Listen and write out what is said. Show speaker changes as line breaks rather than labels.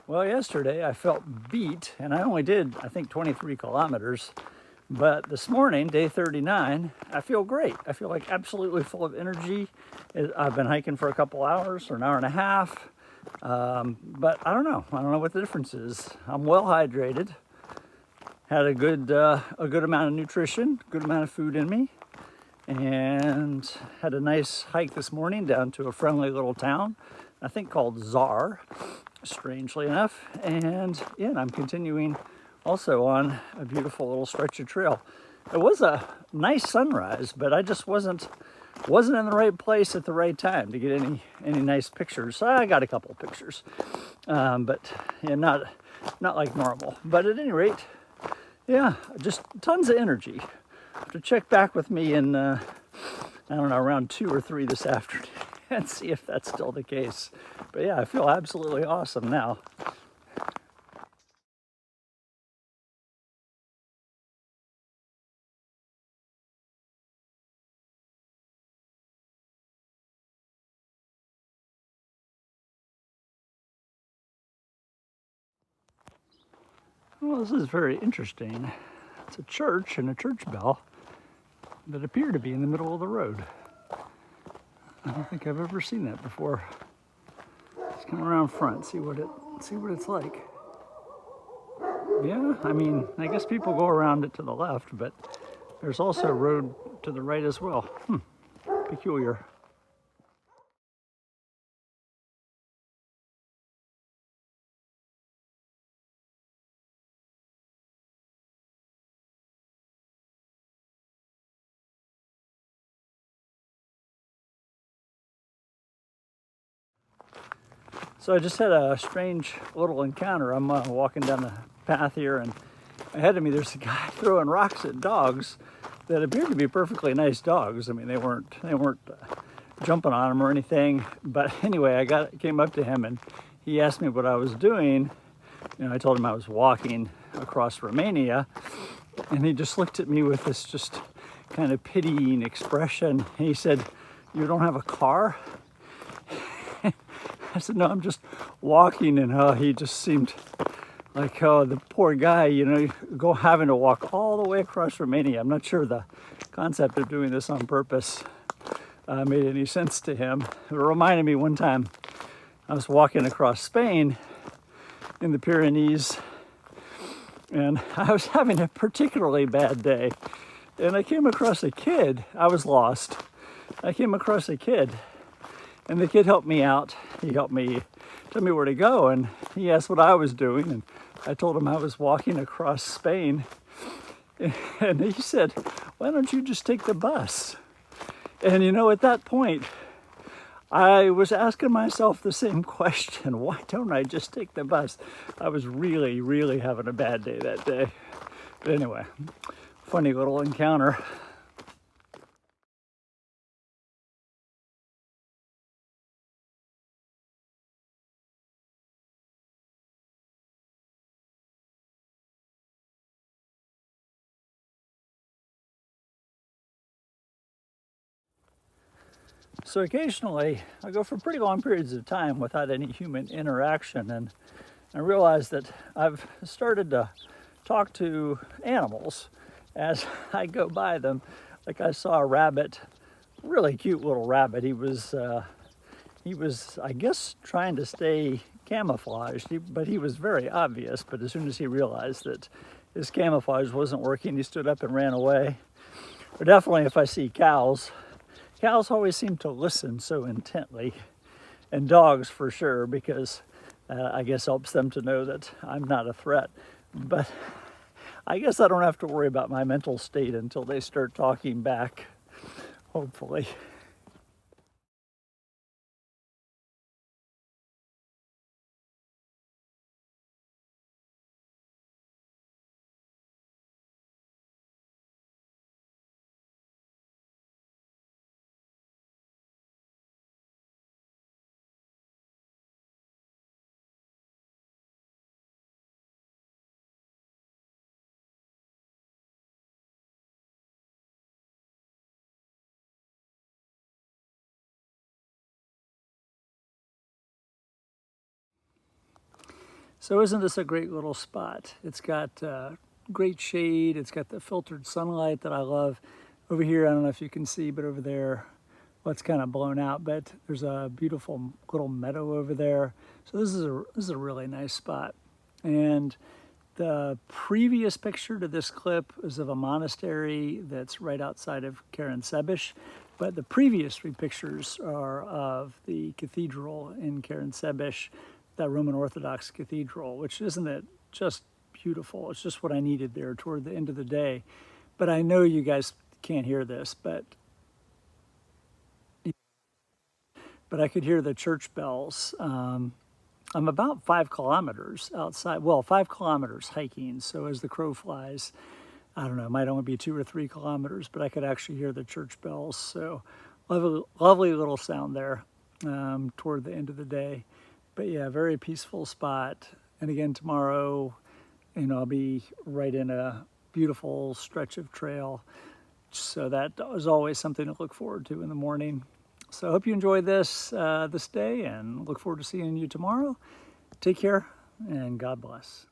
Well, yesterday I felt beat, and I only did, I think, 23 kilometers. But this morning, day 39, I feel great. I feel like absolutely full of energy. I've been hiking for a couple hours or an hour and a half. But I don't know. I don't know what the difference is. I'm well hydrated. Had a good amount of nutrition, good amount of food in me, and had a nice hike this morning down to a friendly little town, I think called Czar, strangely enough. And yeah, I'm continuing also on a beautiful little stretch of trail. It was a nice sunrise, but I just wasn't in the right place at the right time to get any nice pictures. So I got a couple of pictures, but yeah, not like normal. But at any rate, yeah, just tons of energy. Have to check back with me in I don't know, around 2 or 3 this afternoon and see if that's still the case. But yeah, I feel absolutely awesome now. Well, this is very interesting. It's a church and a church bell that appear to be in the middle of the road. I don't think I've ever seen that before. Let's come around front, see what it's like. Yeah, I mean, I guess people go around it to the left, but there's also a road to the right as well. Peculiar. So I just had a strange little encounter. I'm walking down the path here, and ahead of me there's a guy throwing rocks at dogs that appeared to be perfectly nice dogs. I mean, they weren't jumping on him or anything. But anyway, came up to him and he asked me what I was doing. You know, I told him I was walking across Romania, and he just looked at me with this just kind of pitying expression. And he said, "You don't have a car?" I said, "No, I'm just walking." And he just seemed like, oh, the poor guy, you know, having to walk all the way across Romania. I'm not sure the concept of doing this on purpose made any sense to him. It reminded me one time I was walking across Spain in the Pyrenees, and I was having a particularly bad day. And I came across a kid. I was lost. I came across a kid, and the kid helped me out. He helped me, tell me where to go, and he asked what I was doing, and I told him I was walking across Spain. And he said, "Why don't you just take the bus?" And you know, at that point, I was asking myself the same question. Why don't I just take the bus? I was really, really having a bad day that day. But anyway, funny little encounter. So occasionally I go for pretty long periods of time without any human interaction, and I realize that I've started to talk to animals as I go by them. Like I saw a rabbit, really cute little rabbit. He was, I guess, trying to stay camouflaged, but he was very obvious. But as soon as he realized that his camouflage wasn't working, he stood up and ran away. Or definitely if I see cows, cows always seem to listen so intently, and dogs for sure, because I guess helps them to know that I'm not a threat. But I guess I don't have to worry about my mental state until they start talking back, hopefully. So isn't this a great little spot? It's got great shade. It's got the filtered sunlight that I love. Over here, I don't know if you can see, but over there, well, it's kind of blown out, but there's a beautiful little meadow over there. So this is a really nice spot. And the previous picture to this clip is of a monastery that's right outside of Caransebes, but the previous 3 pictures are of the cathedral in Caransebes, that Roman Orthodox cathedral, which isn't it just beautiful? It's just what I needed there toward the end of the day. But I know you guys can't hear this, but I could hear the church bells. I'm about 5 kilometers outside, well, 5 kilometers hiking. So as the crow flies, I don't know, it might only be 2 or 3 kilometers, but I could actually hear the church bells. So lovely little sound there toward the end of the day. But yeah, very peaceful spot. And again, tomorrow, I'll be right in a beautiful stretch of trail. So that is always something to look forward to in the morning. So I hope you enjoyed this this day, and look forward to seeing you tomorrow. Take care, and God bless.